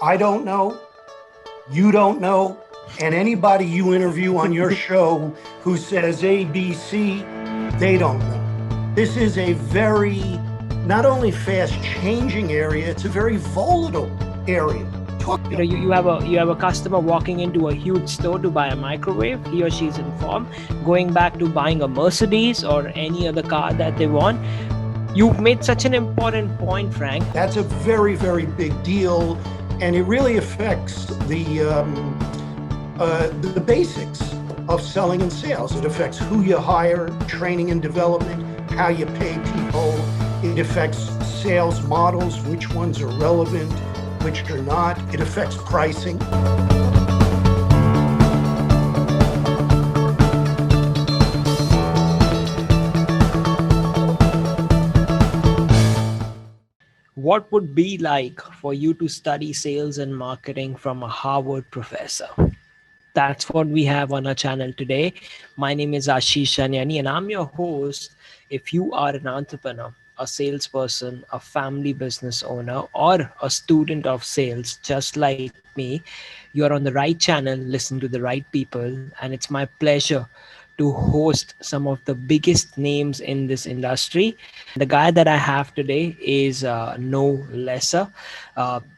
I don't know, you don't know, and anybody you interview on your show who says A, B, C, they don't know. This is a very, not only fast changing area, it's a very volatile area. You have a customer walking into a huge store to buy a microwave. He or she is informed, going back to buying a Mercedes or any other car that they want. You've made such an important point, Frank. That's a very, very big deal, and it really affects the basics of selling and sales. It affects who you hire, training and development, how you pay people. It affects sales models, which ones are relevant, which are not. It affects pricing. What would be like for you to study sales and marketing from a Harvard professor? That's what we have on our channel today. My name is Ashish Janiani and I'm your host. If you are an entrepreneur, a salesperson, a family business owner, or a student of sales, just like me, you are on the right channel, listen to the right people, and it's my pleasure to host some of the biggest names in this industry. The guy that I have today is no lesser.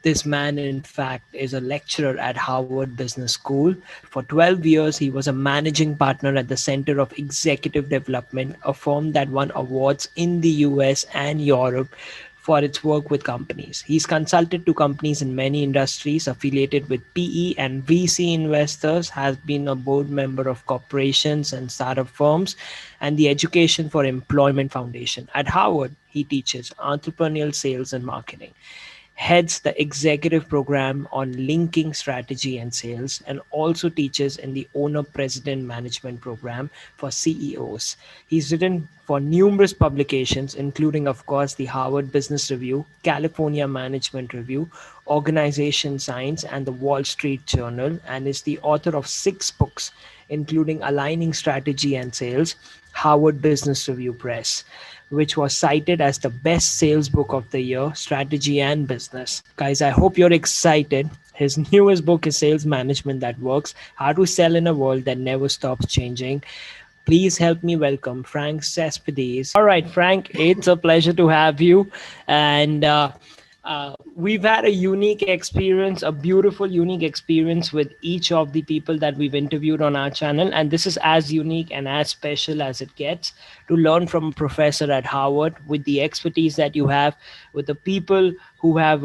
This man, in fact, is a lecturer at Harvard Business School. For 12 years, he was a managing partner at the Center of Executive Development, a firm that won awards in the US and Europe for its work with companies. He's consulted to companies in many industries, affiliated with PE and VC investors, has been a board member of corporations and startup firms, and the Education for Employment Foundation. At Harvard, he teaches entrepreneurial sales and marketing, heads the executive program on linking strategy and sales, and also teaches in the owner president management program for CEOs. He's written for numerous publications, including, of course, the Harvard Business Review, California Management Review, Organization Science, and the Wall Street Journal, and is the author of 6 books, including Aligning Strategy and Sales, Harvard Business Review Press, which was cited as the best sales book of the year, Strategy and Business. Guys, I hope you're excited. His newest book is Sales Management That Works: How to Sell in a World That Never Stops Changing. Please help me welcome Frank Cespedes. All right, Frank, it's a pleasure to have you. And we've had a unique experience, a beautiful, unique experience with each of the people that we've interviewed on our channel. And this is as unique and as special as it gets, to learn from a professor at Harvard with the expertise that you have, with the people who have,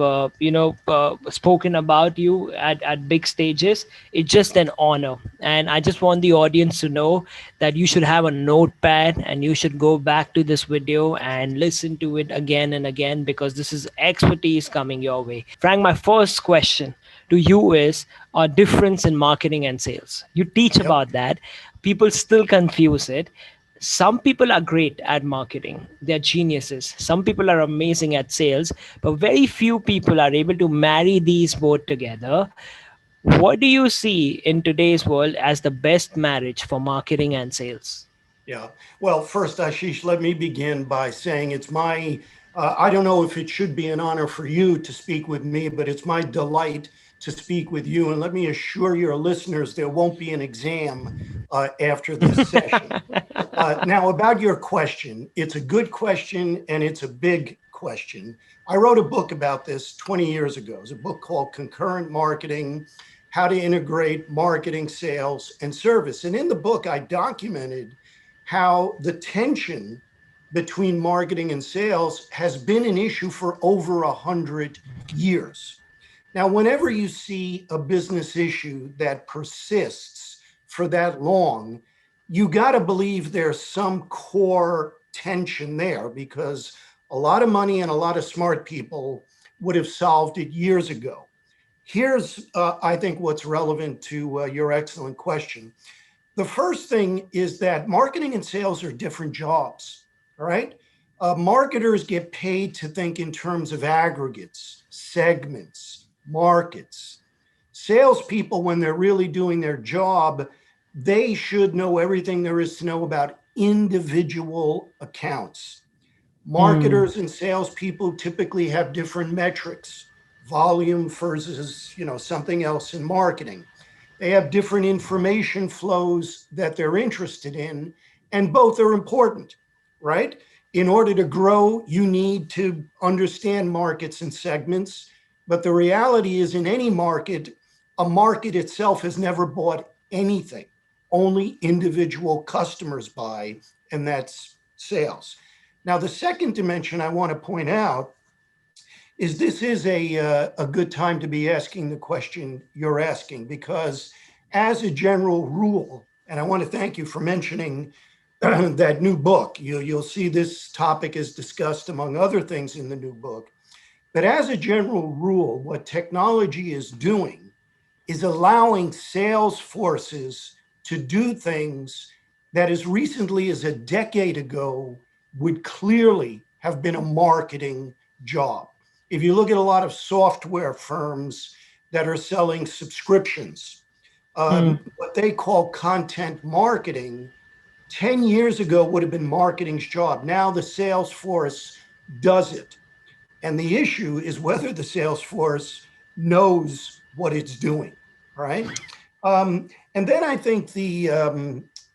spoken about you at big stages. It's just an honor. And I just want the audience to know that you should have a notepad and you should go back to this video and listen to it again and again, because this is expertise coming your way. Frank, my first question to you is a difference in marketing and sales. You teach Yep. about that. People still confuse it. Some people are great at marketing, they're geniuses. Some people are amazing at sales, but very few people are able to marry these both together. What do you see in today's world as the best marriage for marketing and sales? Yeah. Well, first, Ashish, let me begin by saying it's I don't know if it should be an honor for you to speak with me, but it's my delight to speak with you. And let me assure your listeners, there won't be an exam after this session. Now, about your question, it's a good question and it's a big question. I wrote a book about this 20 years ago. It's a book called Concurrent Marketing: How to Integrate Marketing, Sales, and Service. And in the book, I documented how the tension between marketing and sales has been an issue for over 100 years. Now, whenever you see a business issue that persists for that long, you got to believe there's some core tension there, because a lot of money and a lot of smart people would have solved it years ago. Here's, I think, what's relevant to your excellent question. The first thing is that marketing and sales are different jobs, all right? Marketers get paid to think in terms of aggregates, segments, markets. Salespeople, when they're really doing their job, they should know everything there is to know about individual accounts. Marketers and salespeople typically have different metrics, volume versus, something else in marketing. They have different information flows that they're interested in, and both are important, right? In order to grow, you need to understand markets and segments. But the reality is, in any market, a market itself has never bought anything. Only individual customers buy, and that's sales. Now, the second dimension I want to point out is this is a good time to be asking the question you're asking, because as a general rule, and I want to thank you for mentioning that new book, you'll see this topic is discussed among other things in the new book. But as a general rule, what technology is doing is allowing sales forces to do things that as recently as a decade ago would clearly have been a marketing job. If you look at a lot of software firms that are selling subscriptions, what they call content marketing 10 years ago would have been marketing's job. Now the sales force does it. And the issue is whether the sales force knows what it's doing, right? And then I think the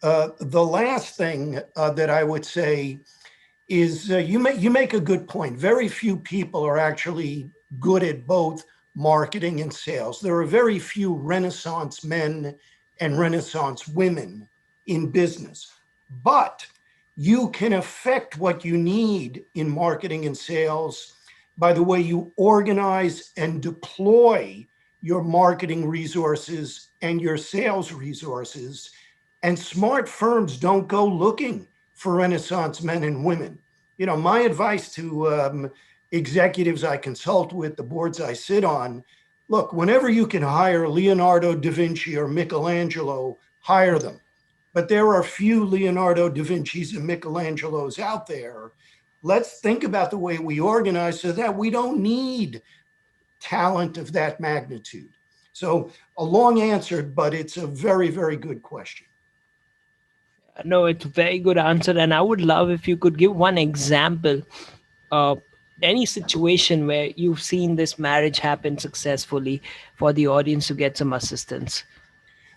last thing that I would say is you make a good point. Very few people are actually good at both marketing and sales. There are very few Renaissance men and Renaissance women in business, but you can affect what you need in marketing and sales by the way you organize and deploy your marketing resources and your sales resources. And smart firms don't go looking for Renaissance men and women. My advice to executives I consult with, the boards I sit on, look, whenever you can hire Leonardo da Vinci or Michelangelo, hire them. But there are few Leonardo da Vinci's and Michelangelos out there. Let's think about the way we organize so that we don't need talent of that magnitude. So a long answer, but it's a very, very good question. No, it's a very good answer. And I would love if you could give one example of any situation where you've seen this marriage happen successfully for the audience to get some assistance.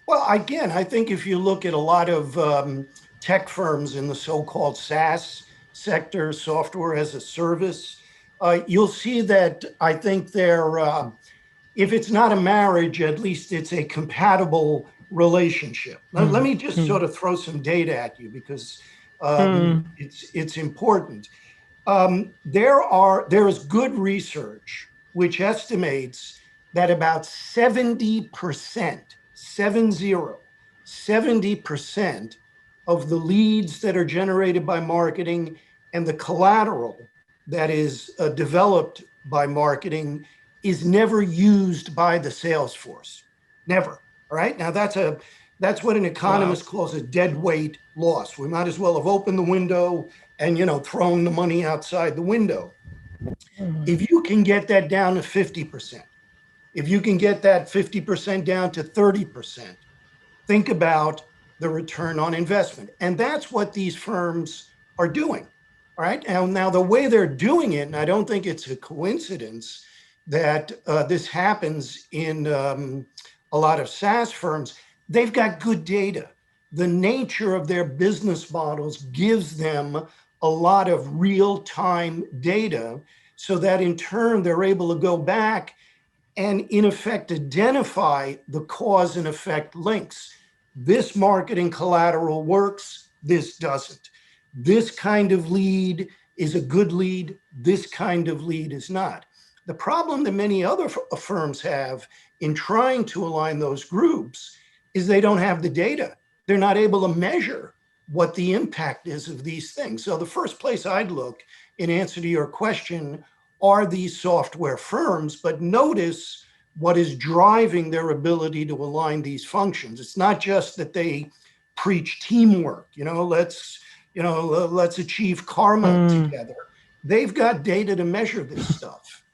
Well, again, I think if you look at a lot of tech firms in the so-called SaaS sector, software as a service, you'll see that I think they're, if it's not a marriage, at least it's a compatible relationship. Let me just sort of throw some data at you because it's important. There is good research which estimates that about 70%, 70% of the leads that are generated by marketing and the collateral that is developed by marketing is never used by the sales force. Never. All right. Now that's what an economist calls a dead weight loss. We might as well have opened the window and thrown the money outside the window. If you can get that down to 50%, if you can get that 50% down to 30%, think about the return on investment. And that's what these firms are doing. All right. Now the way they're doing it, and I don't think it's a coincidence that this happens in a lot of SaaS firms, they've got good data. The nature of their business models gives them a lot of real-time data so that in turn they're able to go back and in effect identify the cause and effect links. This marketing collateral works, this doesn't. This kind of lead is a good lead, this kind of lead is not. The problem that many other firms have in trying to align those groups is they don't have the data. They're not able to measure what the impact is of these things. So the first place I'd look in answer to your question are these software firms, but notice what is driving their ability to align these functions. It's not just that they preach teamwork, let's achieve karma together. They've got data to measure this stuff.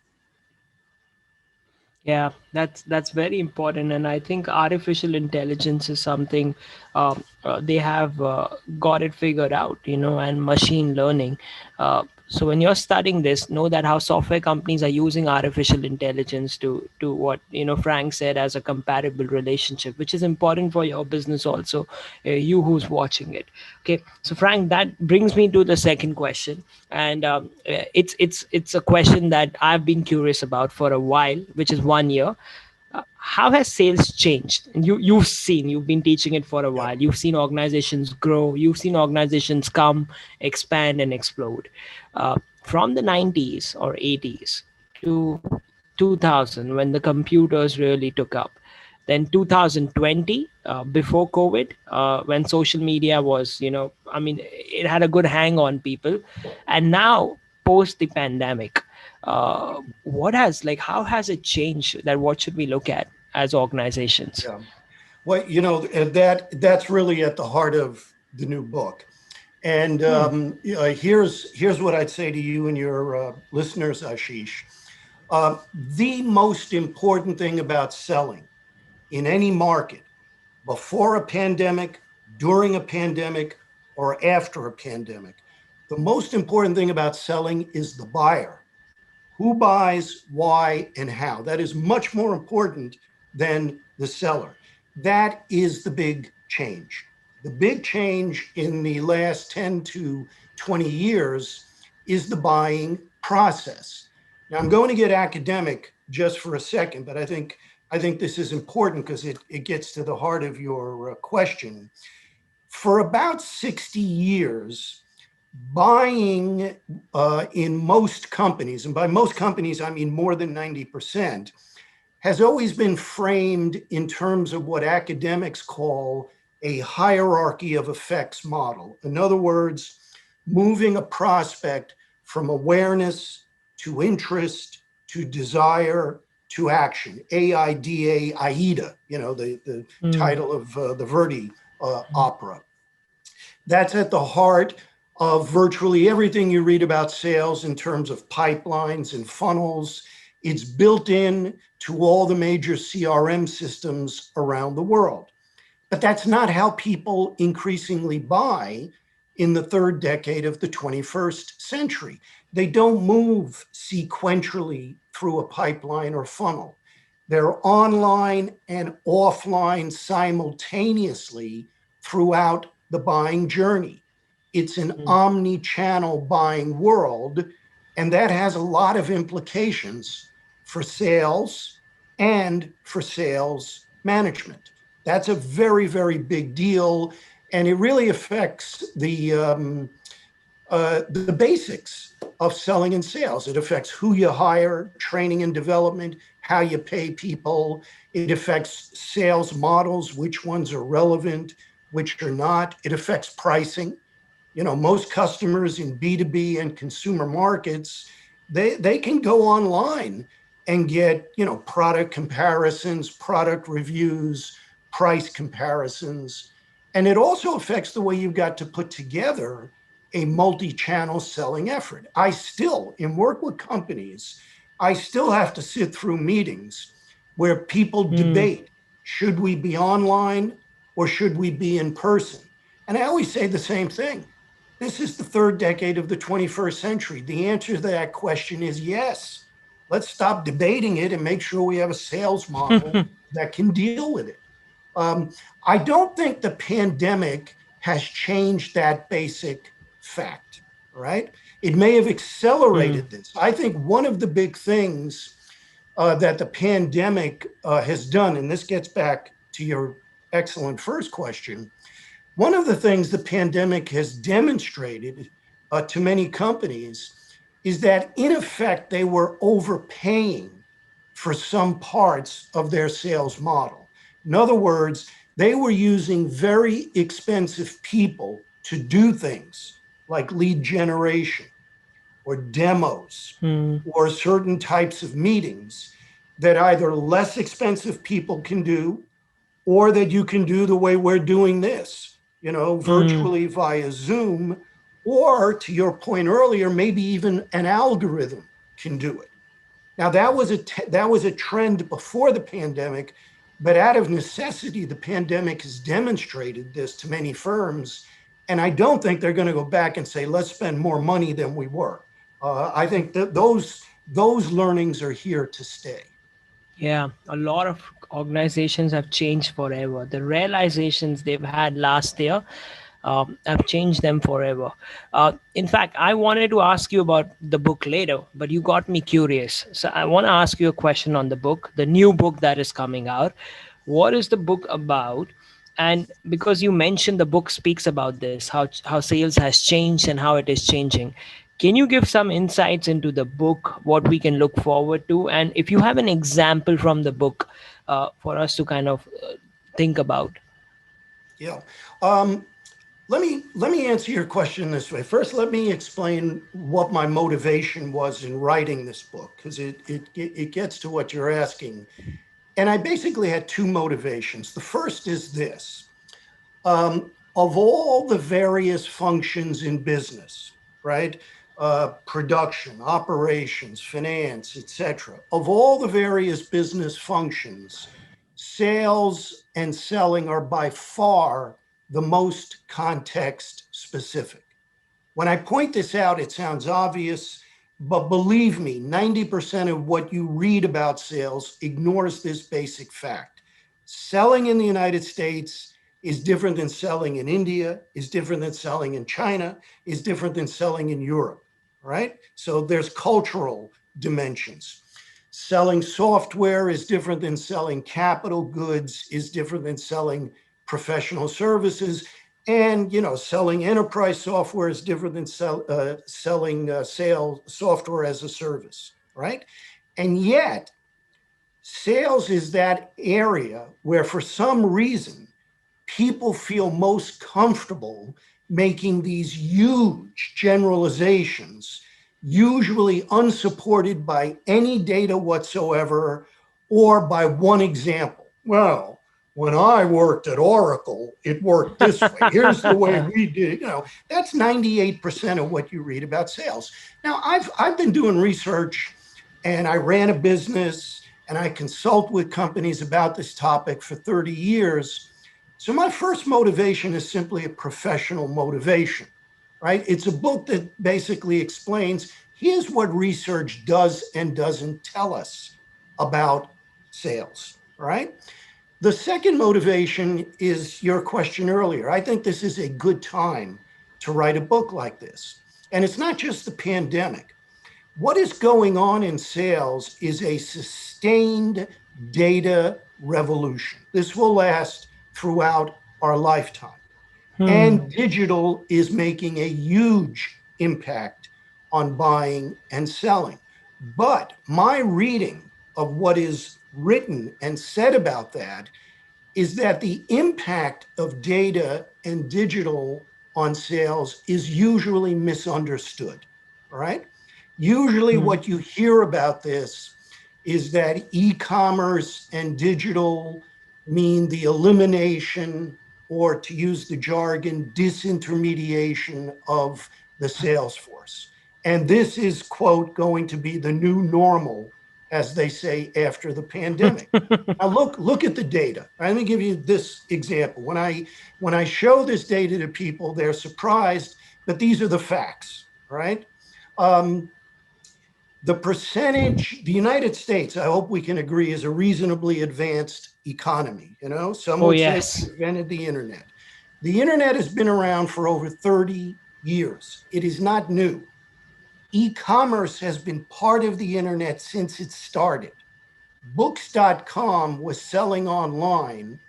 Yeah, that's very important, and I think artificial intelligence is something they have got it figured out, and machine learning. So when you're studying this, know that how software companies are using artificial intelligence to what Frank said as a comparable relationship, which is important for your business also, you who's watching it. Okay, so Frank, that brings me to the second question, and it's a question that I've been curious about for a while, which is 1 year. How has sales changed? And you've been teaching it for a Yeah. while. You've seen organizations grow. You've seen organizations come, expand, and explode. From the 90s or 80s to 2000, when the computers really took up. Then 2020, before COVID, when social media was, I mean, it had a good hang on people. And now, post the pandemic, what has, like, how has it changed? That what should we look at as organizations? Yeah. Well, that's really at the heart of the new book. And Hmm. here's what I'd say to you and your listeners, Ashish. The most important thing about selling in any market, before a pandemic, during a pandemic, or after a pandemic, the most important thing about selling is the buyer. Who buys, why, and how. That is much more important than the seller. That is the big change. The big change in the last 10 to 20 years is the buying process. Now, I'm going to get academic just for a second, but I think this is important because it gets to the heart of your question. For about 60 years, buying in most companies, and by most companies, I mean more than 90%, has always been framed in terms of what academics call a hierarchy of effects model. In other words, moving a prospect from awareness to interest to desire to action. AIDA, AIDA, the Hmm. title of the Verdi opera. That's at the heart of virtually everything you read about sales in terms of pipelines and funnels. It's built in to all the major CRM systems around the world. But that's not how people increasingly buy in the third decade of the 21st century. They don't move sequentially through a pipeline or funnel. They're online and offline simultaneously throughout the buying journey. It's an Hmm. omni-channel buying world, and that has a lot of implications for sales and for sales management. That's a very, very big deal, and it really affects the basics of selling and sales. It affects who you hire, training and development, how you pay people. It affects sales models, which ones are relevant, which are not. It affects pricing. Most customers in B2B and consumer markets, they can go online and get, product comparisons, product reviews, price comparisons. And it also affects the way you've got to put together a multi-channel selling effort. I still, in work with companies, I still have to sit through meetings where people Hmm. debate, should we be online or should we be in person? And I always say the same thing. This is the third decade of the 21st century. The answer to that question is yes. Let's stop debating it and make sure we have a sales model that can deal with it. Um, I don't think the pandemic has changed that basic fact, right? It may have Hmm. accelerated this. I think one of the big things that the pandemic has done, and this gets back to your excellent first question, one of the things the pandemic has demonstrated to many companies is that, in effect, they were overpaying for some parts of their sales model. In other words, they were using very expensive people to do things like lead generation or demos Hmm. or certain types of meetings that either less expensive people can do or that you can do the way we're doing this, Hmm. virtually via Zoom, or to your point earlier, maybe even an algorithm can do it. Now that was a trend before the pandemic, but out of necessity, the pandemic has demonstrated this to many firms, and I don't think they're going to go back and say, let's spend more money than we were. I think that those learnings are here to stay. Yeah, a lot of organizations have changed forever. The realizations they've had last year have changed them forever. In fact, I wanted to ask you about the book later, but you got me curious. So I want to ask you a question on the book, the new book that is coming out. What is the book about? And because you mentioned the book speaks about this, how sales has changed and how it is changing. Can you give some insights into the book, what we can look forward to, and if you have an example from the book for us to kind of think about? Yeah. Um, let me answer your question this way. First, let me explain what my motivation was in writing this book, because it gets to what you're asking. And I basically had two motivations. The first is this. Of all the various functions in business, right? Production, operations, finance, etc. Of all the various business functions, sales and selling are by far the most context specific. When I point this out, it sounds obvious, but believe me, 90% of what you read about sales ignores this basic fact. Selling in the United States is different than selling in India, is different than selling in China, is different than selling in Europe, right? So there's cultural dimensions. Selling software is different than selling capital goods, is different than selling professional services. And selling enterprise software is different than selling sales software as a service, right? And yet, sales is that area where, for some reason, people feel most comfortable making these huge generalizations, usually unsupported by any data whatsoever or by one example. Well, when I worked at Oracle, it worked this way. Here's the way we did it. That's 98% of what you read about sales. Now, I've been doing research, and I ran a business, and I consult with companies about this topic for 30 years. So my first motivation is simply a professional motivation, right? It's a book that basically explains, here's what research does and doesn't tell us about sales, right? The second motivation is your question earlier. I think this is a good time to write a book like this. And it's not just the pandemic. What is going on in sales is a sustained data revolution. This will last throughout our lifetime. And digital is making a huge impact on buying and selling. But my reading of what is written and said about that is that the impact of data and digital on sales is usually misunderstood, all right? Usually what you hear about this is that e-commerce and digital mean the elimination, or to use the jargon, disintermediation of the sales force. And this is, quote, going to be the new normal, as they say, after the pandemic. Now look at the data. Let me give you this example. When I show this data to people, they're surprised, but these are the facts, right? The percentage, the United States, I hope we can agree, is a reasonably advanced economy. Some Oh, would say yes. we invented the internet. The internet has been around for over 30 years. It is not new. E-commerce has been part of the internet since it started. Books.com was selling online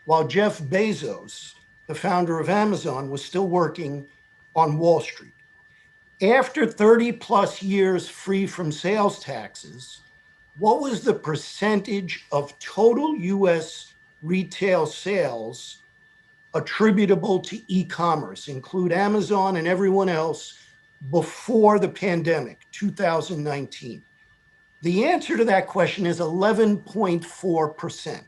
while Jeff Bezos, the founder of Amazon, was still working on Wall Street. After 30 plus years free from sales taxes, what was the percentage of total US retail sales attributable to e-commerce, include Amazon and everyone else, before the pandemic, 2019? The answer to that question is 11.4%.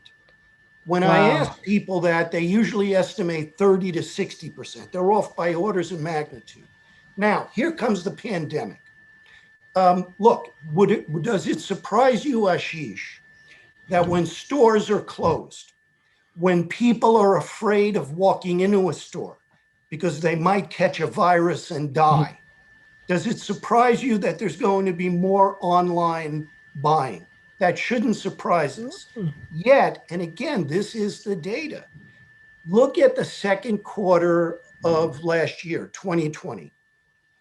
When I Wow. ask people that, they usually estimate 30 to 60%. They're off by orders of magnitude. Now, here comes the pandemic. Look, does it surprise you, Ashish, that when stores are closed, when people are afraid of walking into a store because they might catch a virus and die, Does it surprise you that there's going to be more online buying? That shouldn't surprise us. Yet, and again, this is the data. Look at the second quarter of last year, 2020.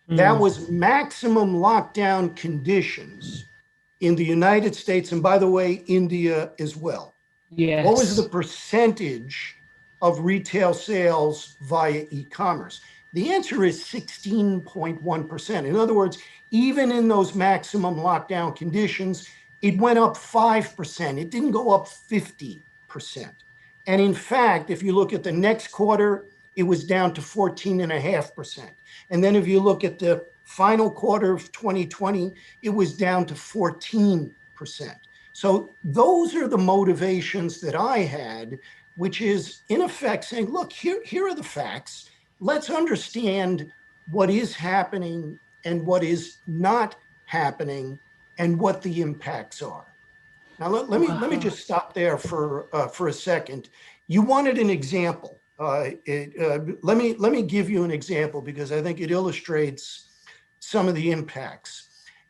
That was maximum lockdown conditions in the United States, and by the way, India as well. What was the Yes. percentage of retail sales via e-commerce? The answer is 16.1%. In other words, even in those maximum lockdown conditions, it went up 5%. It didn't go up 50%. And in fact, if you look at the next quarter, it was down to 14.5%. And then if you look at the final quarter of 2020, it was down to 14%. So those are the motivations that I had, which is in effect saying, look, here are the facts. Let's understand what is happening and what is not happening and what the impacts are. Now, let me just stop there for a second. You wanted an example. Let me give you an example because I think it illustrates some of the impacts.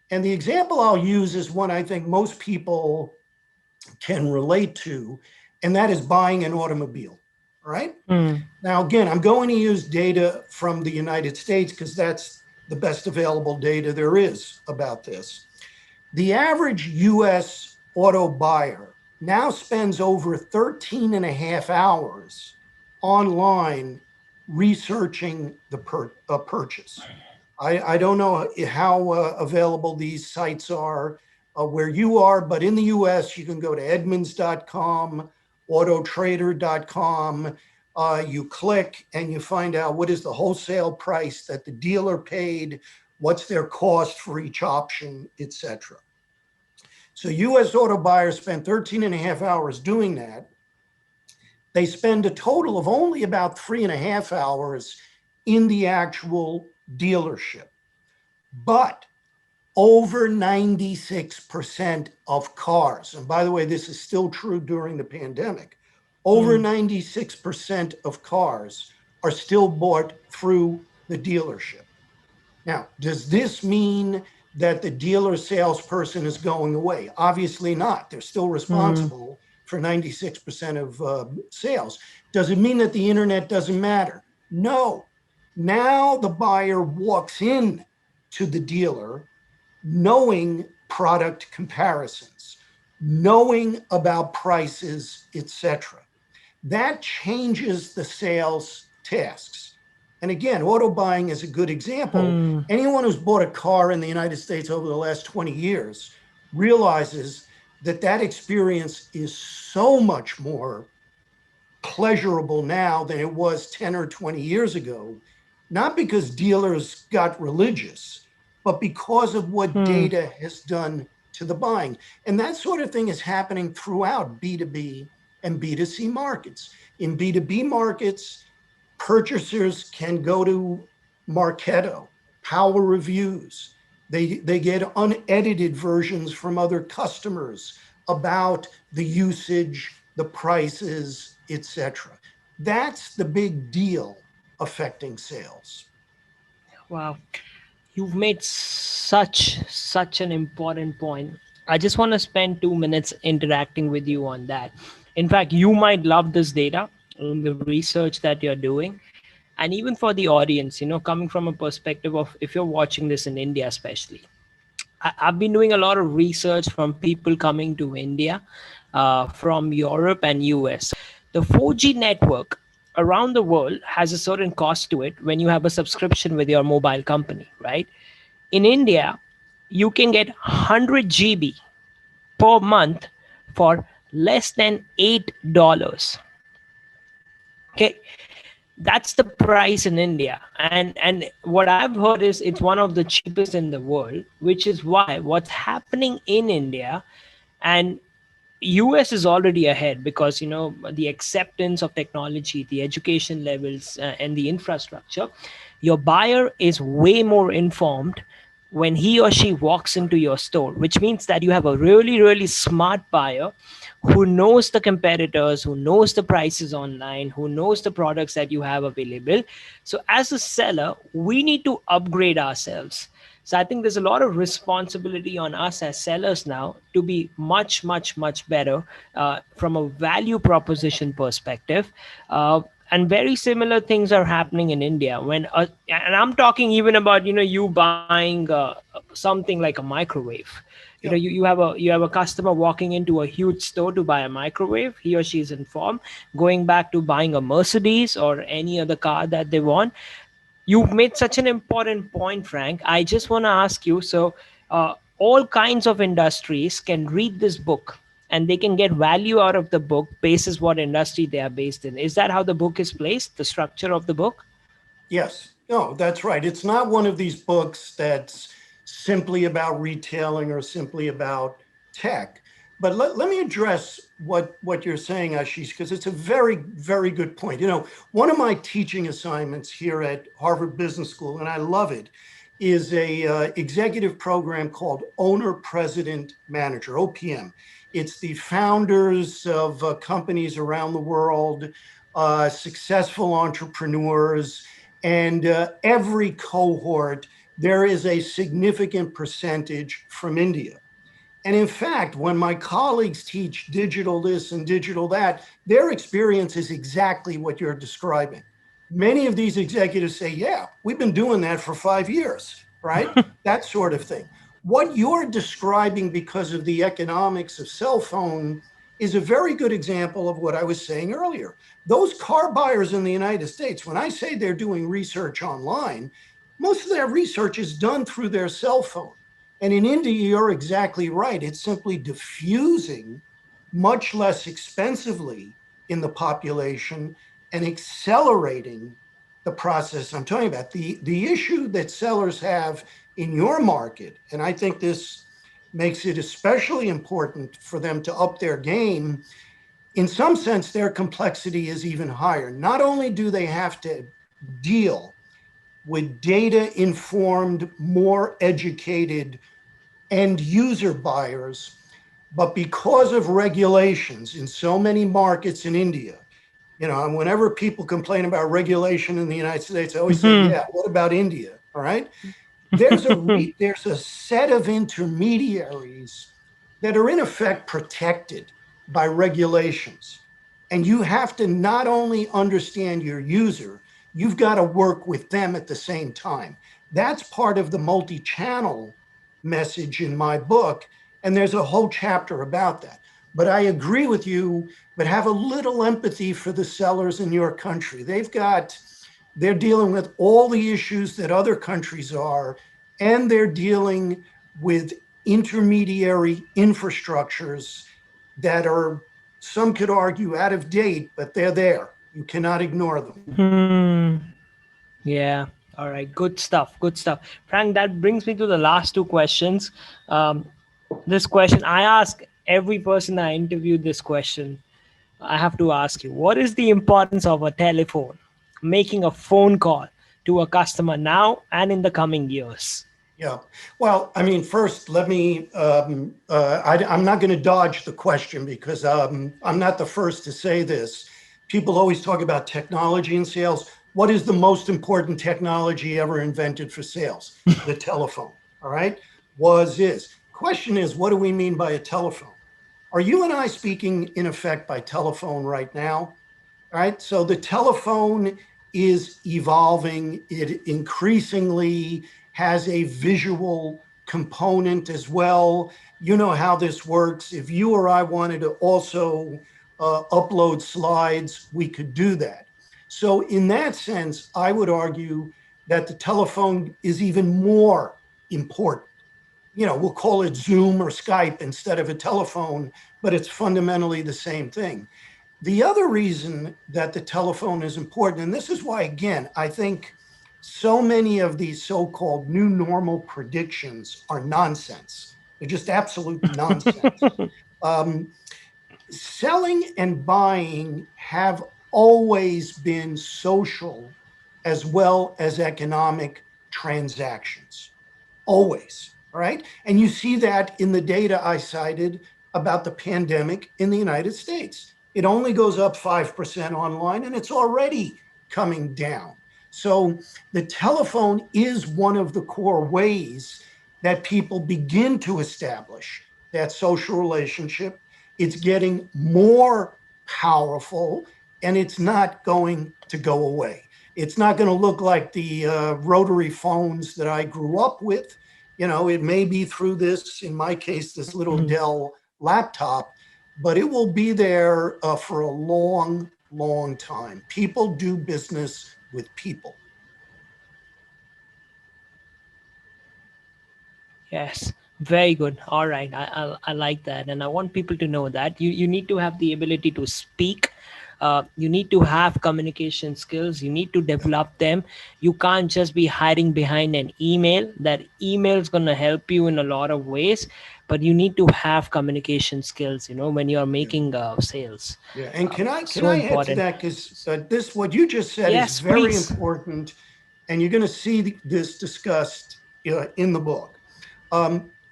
And the example I'll use is one I think most people can relate to, and that is buying an automobile, all right? Now, again, I'm going to use data from the United States because that's the best available data there is about this. The average US auto buyer now spends over 13 and a half hours online researching the purchase. I don't know how available these sites are where you are, but in the US, you can go to Edmunds.com, autotrader.com. You click and you find out what is the wholesale price that the dealer paid, what's their cost for each option, etc. So US auto buyers spend 13 and a half hours doing that. They spend a total of only about 3.5 hours in the actual dealership. But over 96% of cars, and by the way, this is still true during the pandemic, over 96% of cars are still bought through the dealership. Now, does this mean that the dealer salesperson is going away? Obviously not. They're still responsible for 96% of sales. Does it mean that the internet doesn't matter? No. Now the buyer walks in to the dealer knowing product comparisons, knowing about prices, etc. That changes the sales tasks. And again, auto buying is a good example. Anyone who's bought a car in the United States over the last 20 years realizes that that experience is so much more pleasurable now than it was 10 or 20 years ago, not because dealers got religious, but because of what data has done to the buying. And that sort of thing is happening throughout B2B and B2C markets. In B2B markets, purchasers can go to Marketo, Power Reviews. They get unedited versions from other customers about the usage, the prices, etc. That's the big deal affecting sales. Wow. You've made such an important point. I just want to spend 2 minutes interacting with you on that. In fact, you might love this data, the research that you're doing, and even for the audience, coming from a perspective of if you're watching this in India, especially. I've been doing a lot of research from people coming to India from Europe and US. The 4G network around the world has a certain cost to it when you have a subscription with your mobile company, right? In India, you can get 100 GB per month for less than $8. Okay, that's the price in India. And what I've heard is it's one of the cheapest in the world, which is why what's happening in India and US is already ahead because the acceptance of technology, the education levels, and the infrastructure. Your buyer is way more informed when he or she walks into your store, which means that you have a really smart buyer who knows the competitors, who knows the prices online, who knows the products that you have available. So as a seller, we need to upgrade ourselves. So I think there's a lot of responsibility on us as sellers now to be much, much, much better from a value proposition perspective. And very similar things are happening in India. And I'm talking even about you buying something like a microwave. Yeah. You have a customer walking into a huge store to buy a microwave. He or she is informed, going back to buying a Mercedes or any other car that they want. You've made such an important point, Frank. I just want to ask you, so all kinds of industries can read this book and they can get value out of the book basis what industry they are based in. Is that how the book is placed, the structure of the book? Yes, no, that's right. It's not one of these books that's simply about retailing or simply about tech. But let me address what you're saying, Ashish, because it's a very, very good point. One of my teaching assignments here at Harvard Business School, and I love it, is a executive program called Owner President Manager, OPM. It's the founders of companies around the world, successful entrepreneurs, and every cohort, there is a significant percentage from India. And in fact, when my colleagues teach digital this and digital that, their experience is exactly what you're describing. Many of these executives say, yeah, we've been doing that for 5 years, right? That sort of thing. What you're describing because of the economics of cell phone is a very good example of what I was saying earlier. Those car buyers in the United States, when I say they're doing research online, most of their research is done through their cell phone. And in India, you're exactly right. It's simply diffusing much less expensively in the population and accelerating the process I'm talking about. The issue that sellers have in your market, and I think this makes it especially important for them to up their game, in some sense, their complexity is even higher. Not only do they have to deal with data informed, more educated end user buyers, but because of regulations in so many markets in India, and whenever people complain about regulation in the United States, I always say, yeah, what about India? All right. There's a set of intermediaries that are in effect protected by regulations. And you have to not only understand your user, you've got to work with them at the same time. That's part of the multi-channel message in my book. And there's a whole chapter about that. But I agree with you, but have a little empathy for the sellers in your country. They're dealing with all the issues that other countries are, and they're dealing with intermediary infrastructures that are, some could argue, out of date, but they're there. You cannot ignore them. Yeah. All right. Good stuff. Good stuff. Frank, that brings me to the last two questions. Um, this question, I ask every person I interview this question. I have to ask you, what is the importance of a telephone, making a phone call to a customer now and in the coming years? Yeah. Well, I mean, first, let me, I'm not going to dodge the question because I'm not the first to say this. People always talk about technology in sales. What is the most important technology ever invented for sales? The telephone. All right. Is. Question is, what do we mean by a telephone? Are you and I speaking in effect by telephone right now? All right. So the telephone is evolving. It increasingly has a visual component as well. You know how this works. If you or I wanted to also upload slides, we could do that. So in that sense, I would argue that the telephone is even more important. We'll call it Zoom or Skype instead of a telephone, but it's fundamentally the same thing. The other reason that the telephone is important, and this is why, again, I think so many of these so-called new normal predictions are nonsense. They're just absolute nonsense. Um, Selling and buying have always been social as well as economic transactions. Always. All right. And you see that in the data I cited about the pandemic in the United States. It only goes up 5% online and it's already coming down. So the telephone is one of the core ways that people begin to establish that social relationship. It's getting more powerful, and it's not going to go away. It's not going to look like the rotary phones that I grew up with. It may be through this, in my case, this little Mhm. Dell laptop, but it will be there for a long, long time. People do business with people. Yes, very good. All right, I like that, and I want people to know that you need to have the ability to speak. You need to have communication skills. You need to develop them. You can't just be hiding behind an email. That email is gonna help you in a lot of ways, but you need to have communication skills. When you are Yeah. making sales, Yeah, and can so I add to important. that, because this what you just said is Yes, very please. important, and you're going to see this discussed in the book.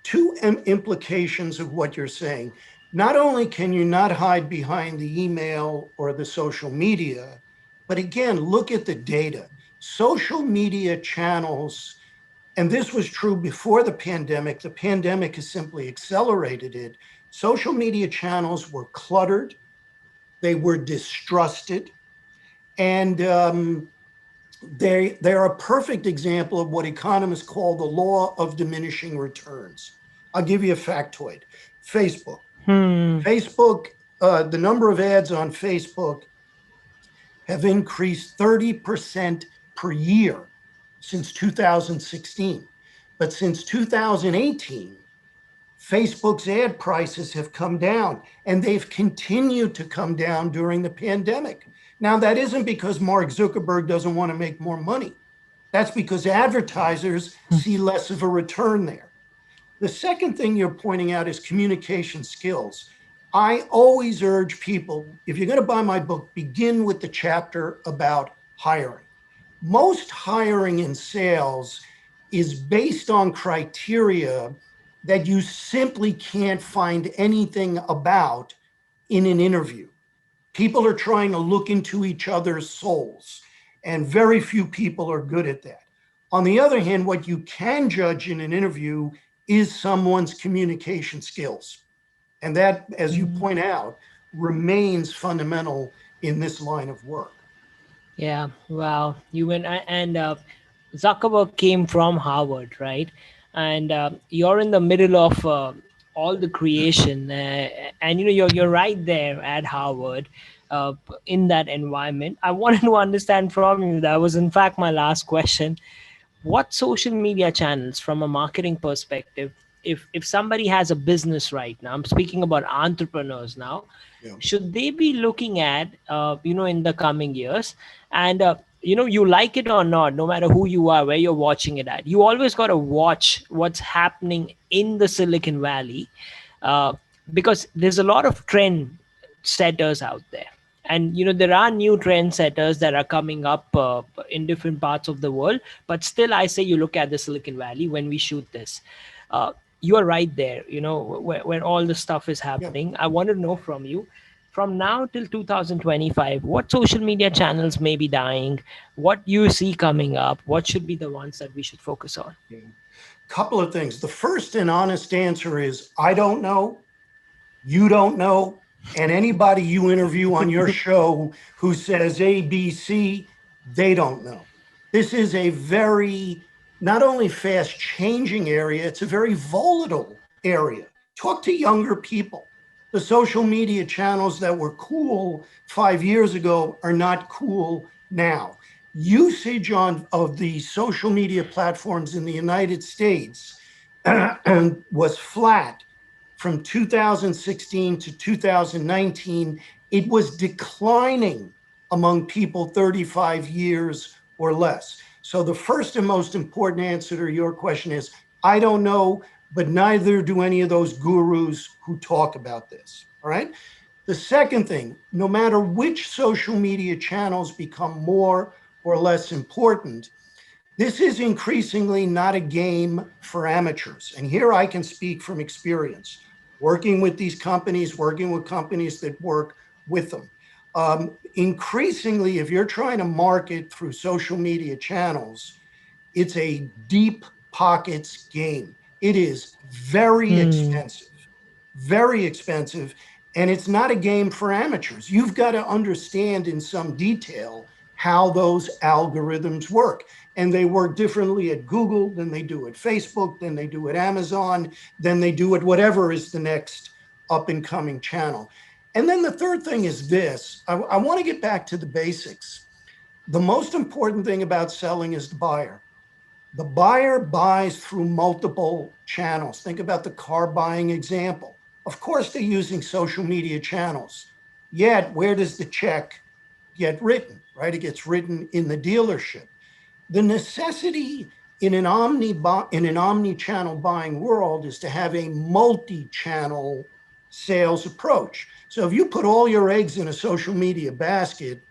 Two implications of what you're saying. Not only can you not hide behind the email or the social media, but again, look at the data. Social media channels, and this was true before the pandemic has simply accelerated it. Social media channels were cluttered, they were distrusted, and they're a perfect example of what economists call the law of diminishing returns. I'll give you a factoid. Facebook. Hmm. Facebook, the number of ads on Facebook have increased 30% per year since 2016. But since 2018, Facebook's ad prices have come down, and they've continued to come down during the pandemic. Now, that isn't because Mark Zuckerberg doesn't want to make more money. That's because advertisers see less of a return there. The second thing you're pointing out is communication skills. I always urge people, if you're going to buy my book, begin with the chapter about hiring. Most hiring in sales is based on criteria that you simply can't find anything about in an interview. People are trying to look into each other's souls, and very few people are good at that. On the other hand, what you can judge in an interview is someone's communication skills. And that, as you point out, remains fundamental in this line of work. Yeah, wow. You went and Zuckerberg came from Harvard, right? And you're in the middle of all the creation, and you're right there at Harvard, in that environment. I wanted to understand from you. That was in fact my last question. What social media channels, from a marketing perspective, if somebody has a business right now, I'm speaking about entrepreneurs now, Yeah. should they be looking at in the coming years? And you like it or not, no matter who you are, where you're watching it at, you always got to watch what's happening in the Silicon Valley, uh, because there's a lot of trend setters out there. And there are new trend setters that are coming up in different parts of the world. But still, I say you look at the Silicon Valley when we shoot this. uh, you are right there, where all the stuff is Yeah. happening. I want to know from you, from now till 2025, what social media channels may be dying, what you see coming up, what should be the ones that we should focus on? Yeah. Couple of things. The first and honest answer is I don't know. You don't know. And anybody you interview on your show who says A, B, C, they don't know. This is a very, not only fast changing area, it's a very volatile area. Talk to younger people. The social media channels that were cool 5 years ago are not cool now. Usage of the social media platforms in the United States was flat from 2016 to 2019. It was declining among people 35 years or less. So the first and most important answer to your question is I don't know, but neither do any of those gurus who talk about this. All right. The second thing, no matter which social media channels become more or less important, this is increasingly not a game for amateurs. And here I can speak from experience, working with these companies, working with companies that work with them. Increasingly, if you're trying to market through social media channels, it's a deep pockets game. It is Hmm. very expensive, and it's not a game for amateurs. You've got to understand in some detail how those algorithms work. And they work differently at Google than they do at Facebook, than they do at Amazon, than they do at whatever is the next up and coming channel. And then the third thing is this. I want to get back to the basics. The most important thing about selling is the buyer. The buyer buys through multiple channels. Think about the car buying example. Of course, they're using social media channels. Yet, where does the check get written, right? It gets written in the dealership. The necessity in an omni-channel buying world is to have a multi-channel sales approach. So if you put all your eggs in a social media basket,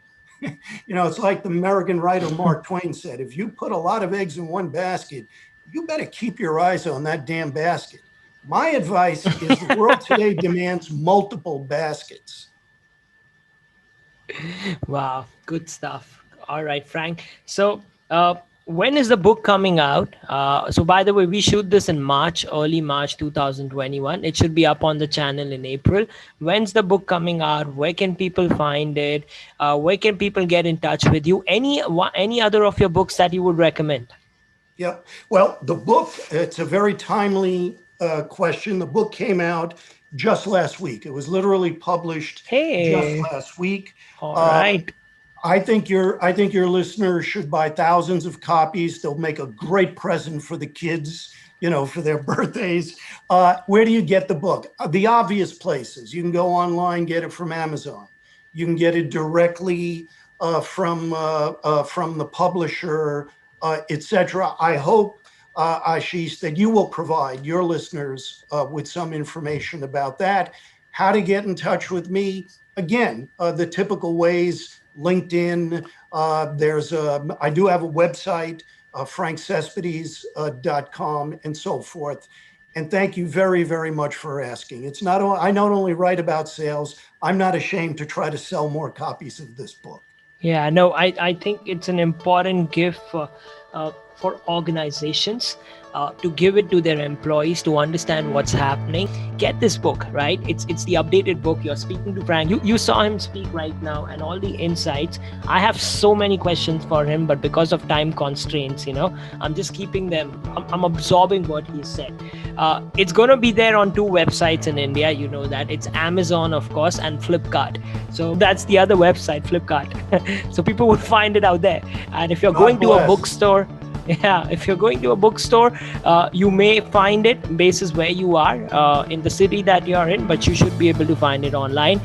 it's like the American writer Mark Twain said, if you put a lot of eggs in one basket, you better keep your eyes on that damn basket. My advice is the world today demands multiple baskets. Wow, good stuff. All right, Frank. So, when is the book coming out? So, by the way, we shoot this in March, early March 2021. It should be up on the channel in April. When's the book coming out? Where can people find it? Where can people get in touch with you? Any other of your books that you would recommend? Yeah. Well, the book, it's a very timely question. The book came out just last week. It was literally published just Hey, last week. all Um, right. I think your listeners should buy thousands of copies. They'll make a great present for the kids, for their birthdays. Where do you get the book? The obvious places. You can go online, get it from Amazon. You can get it directly from the publisher, etc. I hope, Ashish, that you will provide your listeners with some information about that. How to get in touch with me? Again, the typical ways: LinkedIn. I do have a website, frankcespedes.com, and so forth. And thank you very, very much for asking. I not only write about sales, I'm not ashamed to try to sell more copies of this book. Yeah, no, I think it's an important gift for organizations to give it to their employees to understand what's happening. Get this book, right? It's the updated book. You're speaking to Frank. You saw him speak right now, and all the insights. I have so many questions for him, but because of time constraints, I'm just keeping them. I'm absorbing what he said. It's gonna be there on two websites in India. You know that it's Amazon, of course, and Flipkart. So that's the other website, Flipkart. So people would find it out there. And if you're God going to a bless. bookstore, yeah, if you're going to a bookstore, you may find it basis where you are in the city that you're in, but you should be able to find it online.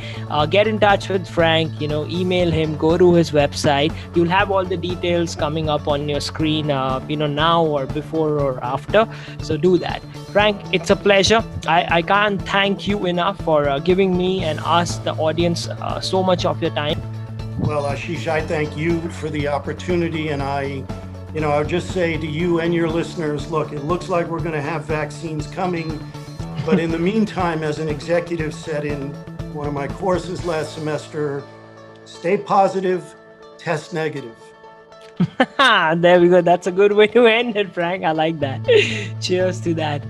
Get in touch with Frank, email him, go to his website. You'll have all the details coming up on your screen, now or before or after. So do that. Frank, it's a pleasure. I can't thank you enough for giving me and us, the audience, so much of your time. Well, Ashish, I thank you for the opportunity. And I'll just say to you and your listeners, look, it looks like we're going to have vaccines coming. But in the meantime, as an executive said in one of my courses last semester, stay positive, test negative. There we go. That's a good way to end it, Frank. I like that. Cheers to that.